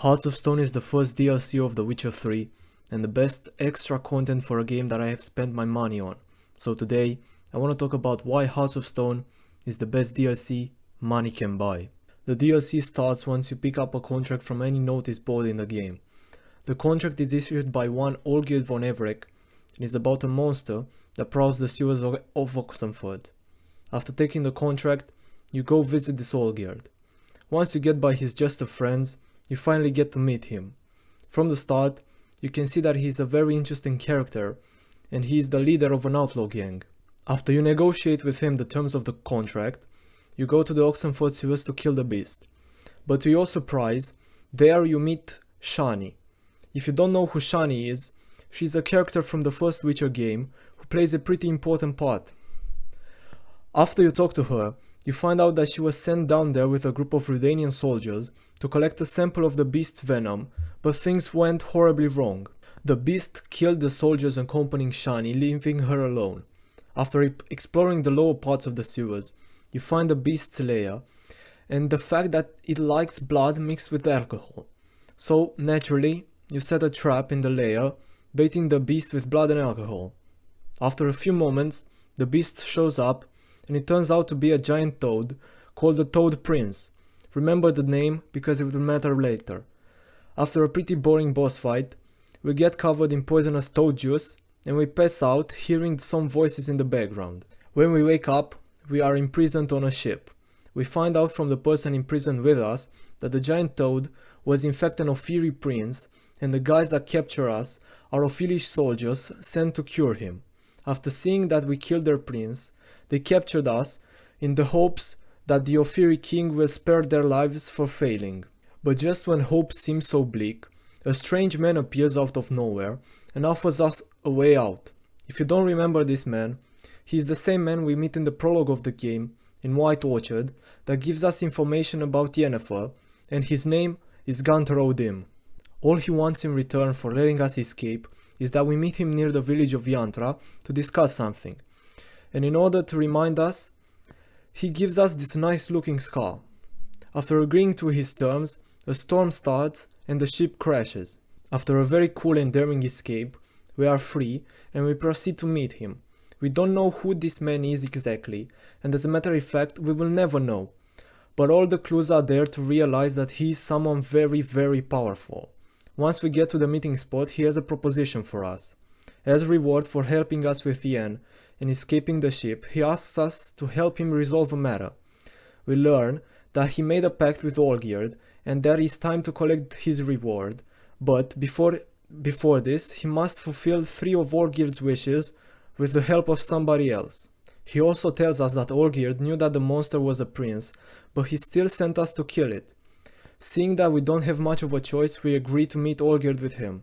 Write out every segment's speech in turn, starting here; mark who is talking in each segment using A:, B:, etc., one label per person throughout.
A: Hearts of Stone is the first DLC of The Witcher 3 and the best extra content for a game that I have spent my money on. So today, I want to talk about why Hearts of Stone is the best DLC money can buy. The DLC starts once you pick up a contract from any notice board in the game. The contract is issued by one Olgierd von Everec and is about a monster that prowls the sewers of Oxenford. After taking the contract, you go visit this Olgierd. Once you get by his Jester friends, you finally get to meet him. From the start, you can see that he is a very interesting character and he is the leader of an outlaw gang. After you negotiate with him the terms of the contract, you go to the Oxenford sewers to kill the beast. But to your surprise, there you meet Shani. If you don't know who Shani is, she's a character from the first Witcher game who plays a pretty important part. After you talk to her, you find out that she was sent down there with a group of Redanian soldiers to collect a sample of the beast's venom, but things went horribly wrong. The beast killed the soldiers accompanying Shani, leaving her alone. After exploring the lower parts of the sewers, you find the beast's lair, and the fact that it likes blood mixed with alcohol. So, naturally, you set a trap in the lair, baiting the beast with blood and alcohol. After a few moments, the beast shows up, and it turns out to be a giant toad called the Toad Prince. Remember the name because it will matter later. After a pretty boring boss fight, we get covered in poisonous toad juice and we pass out hearing some voices in the background. When we wake up, we are imprisoned on a ship. We find out from the person imprisoned with us that the giant toad was in fact an Ophiri prince and the guys that capture us are Ophirish soldiers sent to cure him. After seeing that we killed their prince, they captured us in the hopes that the Ophiri king will spare their lives for failing. But just when hope seems so bleak, a strange man appears out of nowhere and offers us a way out. If you don't remember this man, he is the same man we meet in the prologue of the game in White Orchard that gives us information about Yennefer, and his name is Gunter Odim. All he wants in return for letting us escape is that we meet him near the village of Yantra to discuss something. And in order to remind us, he gives us this nice looking scar. After agreeing to his terms, a storm starts and the ship crashes. After a very cool and daring escape, we are free and we proceed to meet him. We don't know who this man is exactly, and as a matter of fact, we will never know. But all the clues are there to realize that he is someone very powerful. Once we get to the meeting spot, he has a proposition for us. As reward for helping us with Yen and escaping the ship, he asks us to help him resolve a matter. We learn that he made a pact with Olgierd and that it's time to collect his reward, but before this, he must fulfill 3 of Olgierd's wishes with the help of somebody else. He also tells us that Olgierd knew that the monster was a prince, but he still sent us to kill it. Seeing that we don't have much of a choice, we agree to meet Olgierd with him.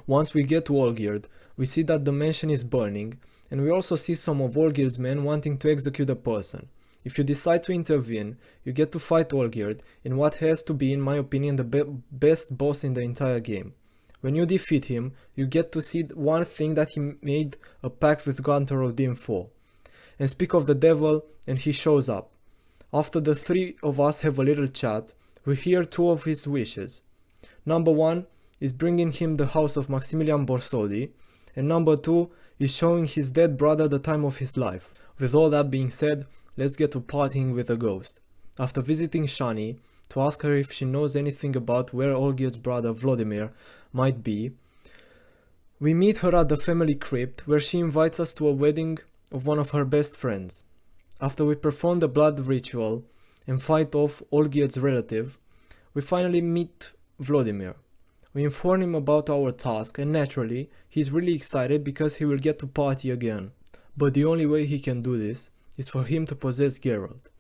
A: Once we get to Olgierd, we see that the mansion is burning, and we also see some of Olgierd's men wanting to execute a person. If you decide to intervene, you get to fight Olgierd in what has to be, in my opinion, the best boss in the entire game. When you defeat him, you get to see one thing that he made a pact with Gunter Odim for. And speak of the devil, and he shows up. After the 3 of us have a little chat, we hear 2 of his wishes. Number 1 is bringing him the house of Maximilian Borsodi, and number 2 is showing his dead brother the time of his life. With all that being said, let's get to partying with the ghost. After visiting Shani to ask her if she knows anything about where Olgierd's brother Vladimir might be, we meet her at the family crypt where she invites us to a wedding of one of her best friends. After we perform the blood ritual and fight off Olgierd's relative, we finally meet Vladimir. We inform him about our task and naturally, he's really excited because he will get to party again. But the only way he can do this is for him to possess Geralt.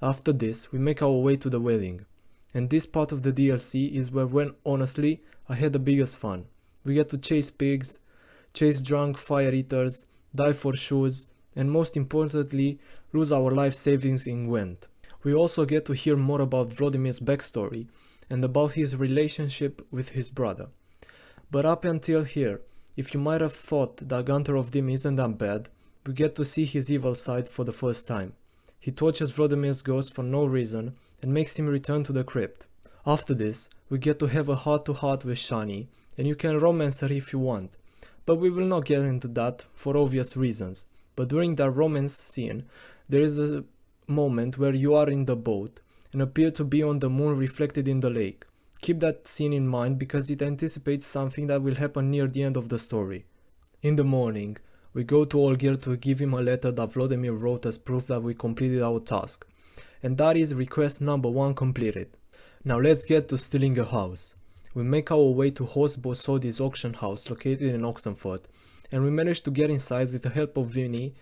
A: After this, we make our way to the wedding. And this part of the DLC is where honestly, I had the biggest fun. We get to chase pigs, chase drunk fire eaters, die for shoes, and most importantly, lose our life savings in Gwent. We also get to hear more about Vladimir's backstory and about his relationship with his brother. But up until here, if you might have thought that Gunter Odim isn't that bad, we get to see his evil side for the first time. He tortures Vladimir's ghost for no reason and makes him return to the crypt. After this, we get to have a heart-to-heart with Shani, and you can romance her if you want. But we will not get into that for obvious reasons. But during that romance scene, there is a moment where you are in the boat and appear to be on the moon reflected in the lake. Keep that scene in mind because it anticipates something that will happen near the end of the story. In the morning, we go to Olgierd to give him a letter that Vladimir wrote as proof that we completed our task. And that is request number 1 completed. Now let's get to stealing a house. We make our way to Horst Borsodi's auction house located in Oxenfurt, and we manage to get inside with the help of Vinny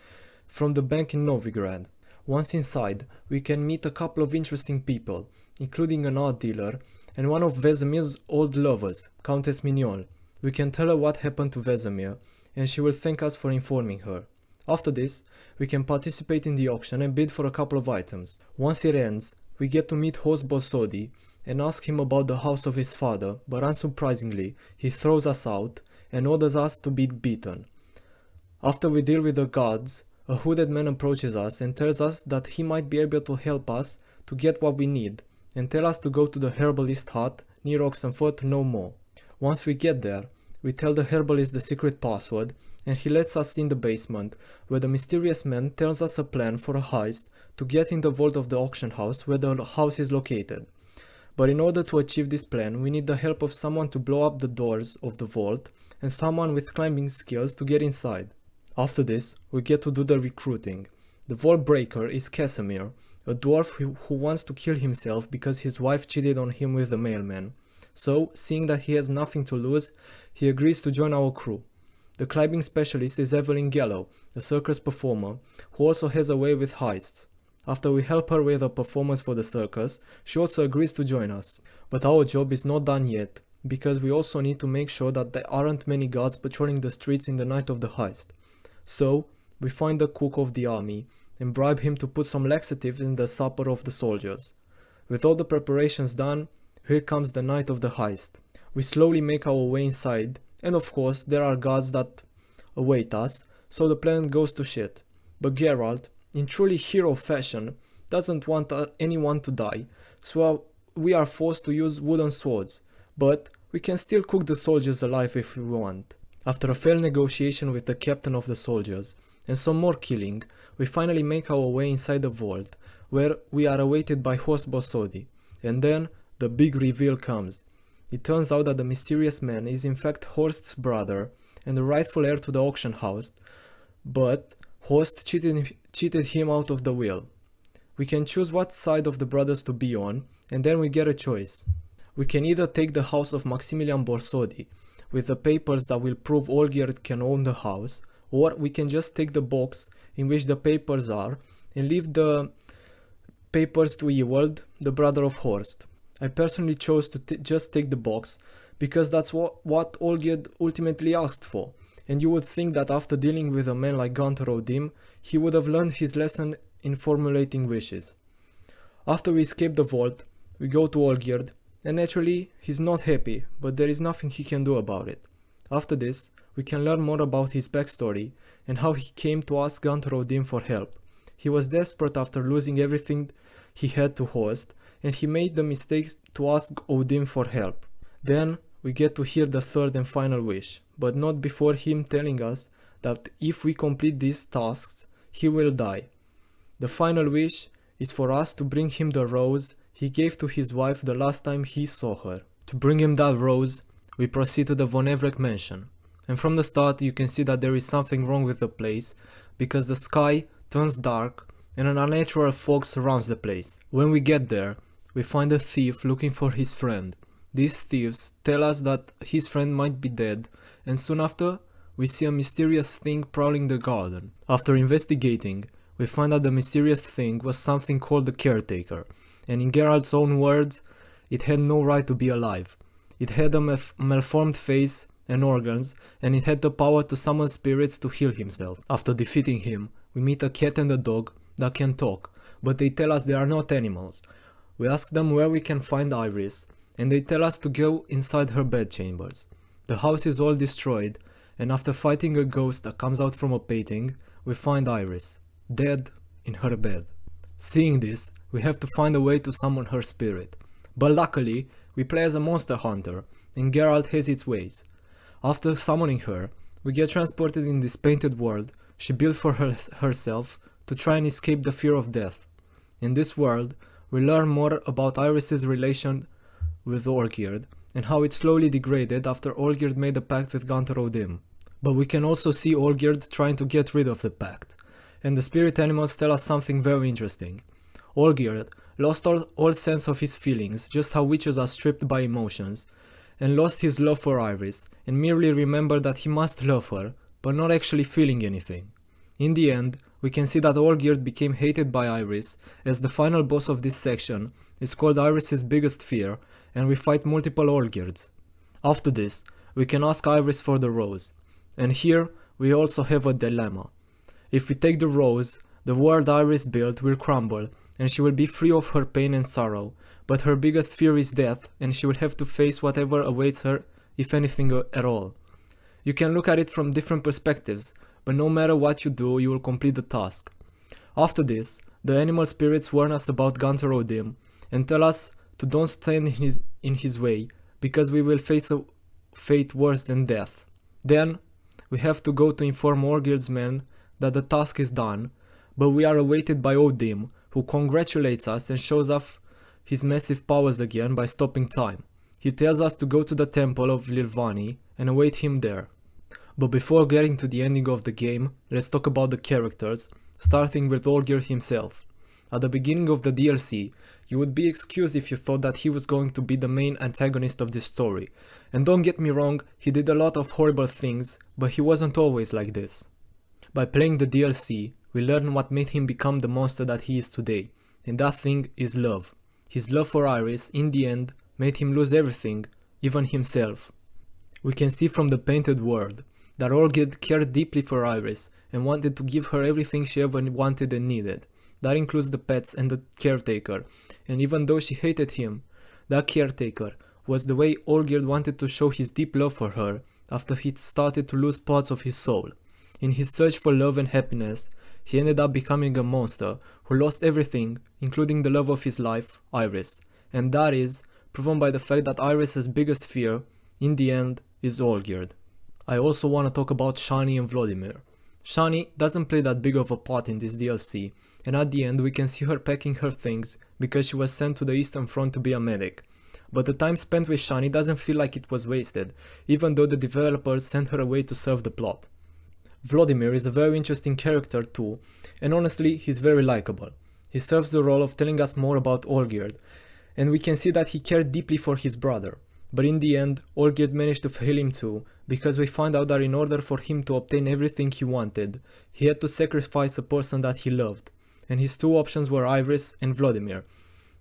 A: from the bank in Novigrad. Once inside, we can meet a couple of interesting people, including an art dealer and one of Vesemir's old lovers, Countess Mignon. We can tell her what happened to Vesemir, and she will thank us for informing her. After this, we can participate in the auction and bid for a couple of items. Once it ends, we get to meet Horst Borsodi and ask him about the house of his father, but unsurprisingly, he throws us out and orders us to be beaten. After we deal with the guards, a hooded man approaches us and tells us that he might be able to help us to get what we need, and tell us to go to the herbalist hut near Oxenfurt to know more. Once we get there, we tell the herbalist the secret password, and he lets us in the basement, where the mysterious man tells us a plan for a heist to get in the vault of the auction house where the house is located. But in order to achieve this plan, we need the help of someone to blow up the doors of the vault and someone with climbing skills to get inside. After this, we get to do the recruiting. The vault breaker is Casimir, a dwarf who wants to kill himself because his wife cheated on him with the mailman. So, seeing that he has nothing to lose, he agrees to join our crew. The climbing specialist is Evelyn Gallo, a circus performer, who also has a way with heists. After we help her with a performance for the circus, she also agrees to join us. But our job is not done yet, because we also need to make sure that there aren't many guards patrolling the streets in the night of the heist. So, we find the cook of the army and bribe him to put some laxatives in the supper of the soldiers. With all the preparations done, here comes the night of the heist. We slowly make our way inside, and of course there are guards that await us, so the plan goes to shit. But Geralt, in truly hero fashion, doesn't want anyone to die, so we are forced to use wooden swords, but we can still cook the soldiers alive if we want. After a failed negotiation with the captain of the soldiers, and some more killing, we finally make our way inside the vault, where we are awaited by Horst Borsodi, and then the big reveal comes. It turns out that the mysterious man is in fact Horst's brother and the rightful heir to the auction house, but Horst cheated him out of the will. We can choose what side of the brothers to be on, and then we get a choice. We can either take the house of Maximilian Borsodi, with the papers that will prove Olgierd can own the house, or we can just take the box in which the papers are and leave the papers to Ewald, the brother of Horst. I personally chose to just take the box because that's what Olgierd ultimately asked for, and you would think that after dealing with a man like Gunter Odim, he would have learned his lesson in formulating wishes. After we escape the vault, we go to Olgierd, and naturally he's not happy, but there is nothing he can do about it. After this, we can learn more about his backstory and how he came to ask Gunter Odim for help. He was desperate after losing everything he had to Horst, and he made the mistake to ask Odim for help. Then we get to hear the third and final wish, but not before him telling us that if we complete these tasks, he will die. The final wish is for us to bring him the rose he gave to his wife the last time he saw her. To bring him that rose, we proceed to the Von Everec mansion. And from the start you can see that there is something wrong with the place, because the sky turns dark and an unnatural fog surrounds the place. When we get there, we find a thief looking for his friend. These thieves tell us that his friend might be dead, and soon after, we see a mysterious thing prowling the garden. After investigating, we find that the mysterious thing was something called the Caretaker, and in Geralt's own words, it had no right to be alive. It had a malformed face and organs, and it had the power to summon spirits to heal himself. After defeating him, we meet a cat and a dog that can talk, but they tell us they are not animals. We ask them where we can find Iris, and they tell us to go inside her bedchambers. The house is all destroyed, and after fighting a ghost that comes out from a painting, we find Iris, dead in her bed. Seeing this, we have to find a way to summon her spirit, But luckily, we play as a monster hunter, and Geralt has its ways. After summoning her, we get transported in this painted world she built for herself to try and escape the fear of death. In this world, we learn more about Iris' relation with Olgierd, and how it slowly degraded after Olgierd made a pact with Gunthar Odim. But we can also see Olgierd trying to get rid of the pact, and the spirit animals tell us something very interesting. Olgierd lost all sense of his feelings, just how witches are stripped by emotions, and lost his love for Iris, and merely remembered that he must love her, but not actually feeling anything. In the end, we can see that Olgierd became hated by Iris, as the final boss of this section is called Iris' biggest fear, and we fight multiple Olgierds. After this, we can ask Iris for the rose, and here we also have a dilemma. If we take the rose, the world Iris built will crumble, and she will be free of her pain and sorrow, but her biggest fear is death, and she will have to face whatever awaits her, if anything at all. You can look at it from different perspectives, but no matter what you do, you will complete the task. After this, the animal spirits warn us about Gunthar Odim, and tell us to don't stand in his way, because we will face a fate worse than death. Then, we have to go to inform Olgierd's men that the task is done, but we are awaited by Odim, who congratulates us and shows off his massive powers again by stopping time. He tells us to go to the temple of Lilvani and await him there. But before getting to the ending of the game, let's talk about the characters, starting with Olgierd himself. At the beginning of the DLC, you would be excused if you thought that he was going to be the main antagonist of this story. And don't get me wrong, he did a lot of horrible things, but he wasn't always like this. By playing the DLC, we learn what made him become the monster that he is today, and that thing is love. His love for Iris, in the end, made him lose everything, even himself. We can see from the painted world that Olgierd cared deeply for Iris and wanted to give her everything she ever wanted and needed. That includes the pets and the caretaker, and even though she hated him, that caretaker was the way Olgierd wanted to show his deep love for her after he started to lose parts of his soul. In his search for love and happiness, he ended up becoming a monster who lost everything, including the love of his life, Iris, and that is proven by the fact that Iris' biggest fear, in the end, is Olgierd. I also want to talk about Shani and Vladimir. Shani doesn't play that big of a part in this DLC, and at the end we can see her packing her things because she was sent to the Eastern Front to be a medic. But the time spent with Shani doesn't feel like it was wasted, even though the developers sent her away to serve the plot. Vladimir is a very interesting character too, and honestly he's very likable. He serves the role of telling us more about Olgierd, and we can see that he cared deeply for his brother. But in the end, Olgierd managed to fail him too, because we find out that in order for him to obtain everything he wanted, he had to sacrifice a person that he loved, and his two options were Iris and Vladimir.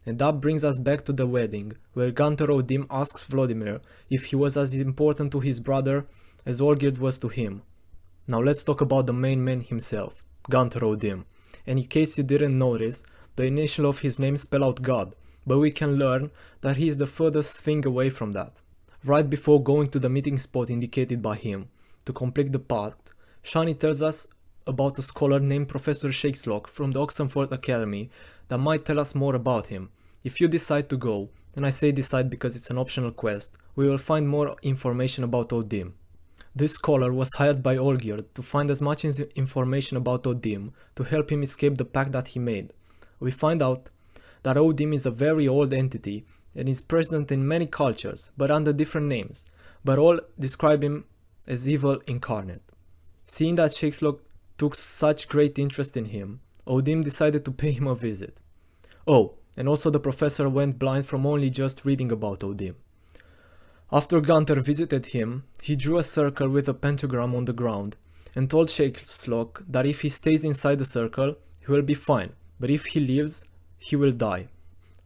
A: And that brings us back to the wedding, where Gunthar Odim asks Vladimir if he was as important to his brother as Olgierd was to him. Now let's talk about the main man himself, Gunthar Odim. And in case you didn't notice, the initial of his name spell out God, but we can learn that he is the furthest thing away from that. Right before going to the meeting spot indicated by him, to complete the pact, Shani tells us about a scholar named Professor Shakeslock from the Oxenford Academy that might tell us more about him. If you decide to go, and I say decide because it's an optional quest, we will find more information about Odim. This scholar was hired by Olgierd to find as much information about Odim to help him escape the pact that he made. We find out that Odim is a very old entity and is present in many cultures, but under different names, but all describe him as evil incarnate. Seeing that Shakeslock took such great interest in him, Odim decided to pay him a visit. Oh, and also the professor went blind from only just reading about Odim. After Gunthar visited him, he drew a circle with a pentagram on the ground and told Shakeslock that if he stays inside the circle, he will be fine, but if he leaves, he will die.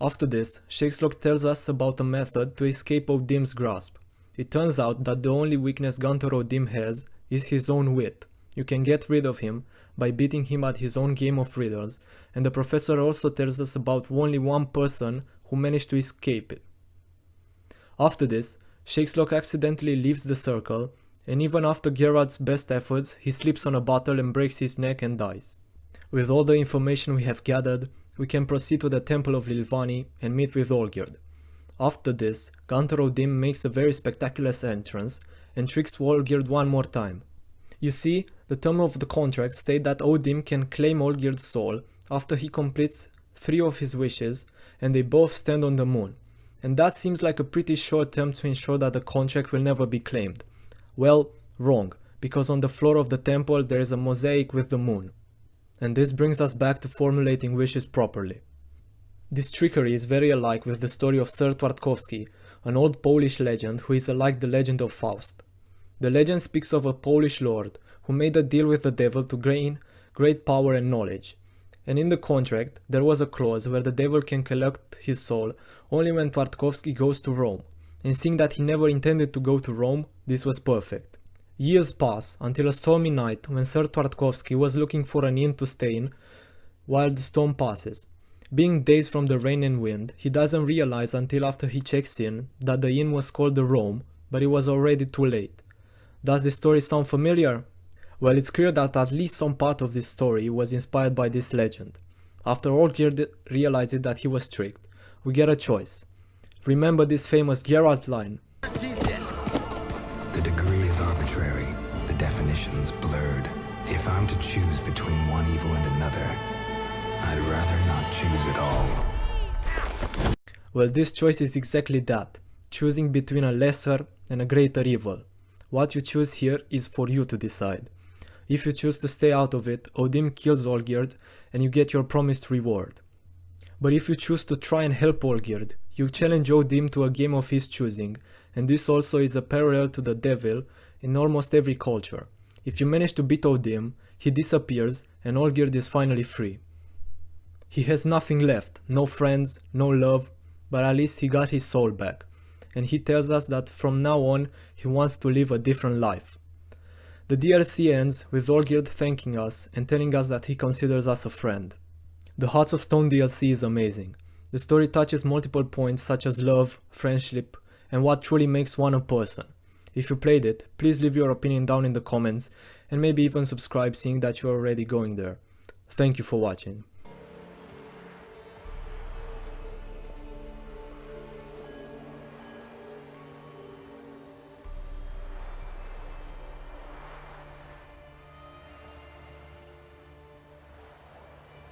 A: After this, Shakeslock tells us about a method to escape Odim's grasp. It turns out that the only weakness Gunthar Odim has is his own wit. You can get rid of him by beating him at his own game of riddles, and the professor also tells us about only one person who managed to escape it. After this, Shakeslock accidentally leaves the circle, and even after Geralt's best efforts, he slips on a bottle and breaks his neck and dies. With all the information we have gathered, we can proceed to the Temple of Lilvani and meet with Olgierd. After this, Gunter Odim makes a very spectacular entrance and tricks Olgierd one more time. You see, the term of the contract states that Odim can claim Olgierd's soul after he completes 3 of his wishes and they both stand on the moon. And that seems like a pretty short term to ensure that the contract will never be claimed. Well, wrong, because on the floor of the temple there is a mosaic with the moon. And this brings us back to formulating wishes properly. This trickery is very alike with the story of Sir Twardkowski, an old Polish legend who is like the legend of Faust. The legend speaks of a Polish lord who made a deal with the devil to gain great power and knowledge. And in the contract, there was a clause where the devil can collect his soul only when Twardkowski goes to Rome. And seeing that he never intended to go to Rome, this was perfect. Years pass until a stormy night when Sir Twardkowski was looking for an inn to stay in while the storm passes. Being dazed from the rain and wind, he doesn't realize until after he checks in that the inn was called the Rome, but it was already too late. Does this story sound familiar? Well, it's clear that at least some part of this story was inspired by this legend. After Olgierd realizes that he was tricked, we get a choice. Remember this famous Geralt line.
B: The degree is arbitrary, the definition's blurred. If I'm to choose between one evil and another, I'd rather not choose at all.
A: Well, this choice is exactly that, choosing between a lesser and a greater evil. What you choose here is for you to decide. If you choose to stay out of it, Odim kills Olgierd and you get your promised reward. But if you choose to try and help Olgierd, you challenge Odim to a game of his choosing, and this also is a parallel to the devil in almost every culture. If you manage to beat Odim, he disappears and Olgierd is finally free. He has nothing left, no friends, no love, but at least he got his soul back. And he tells us that from now on, he wants to live a different life. The DLC ends with Olgierd thanking us and telling us that he considers us a friend. The Hearts of Stone DLC is amazing. The story touches multiple points such as love, friendship, and what truly makes one a person. If you played it, please leave your opinion down in the comments and maybe even subscribe seeing that you are already going there. Thank you for watching.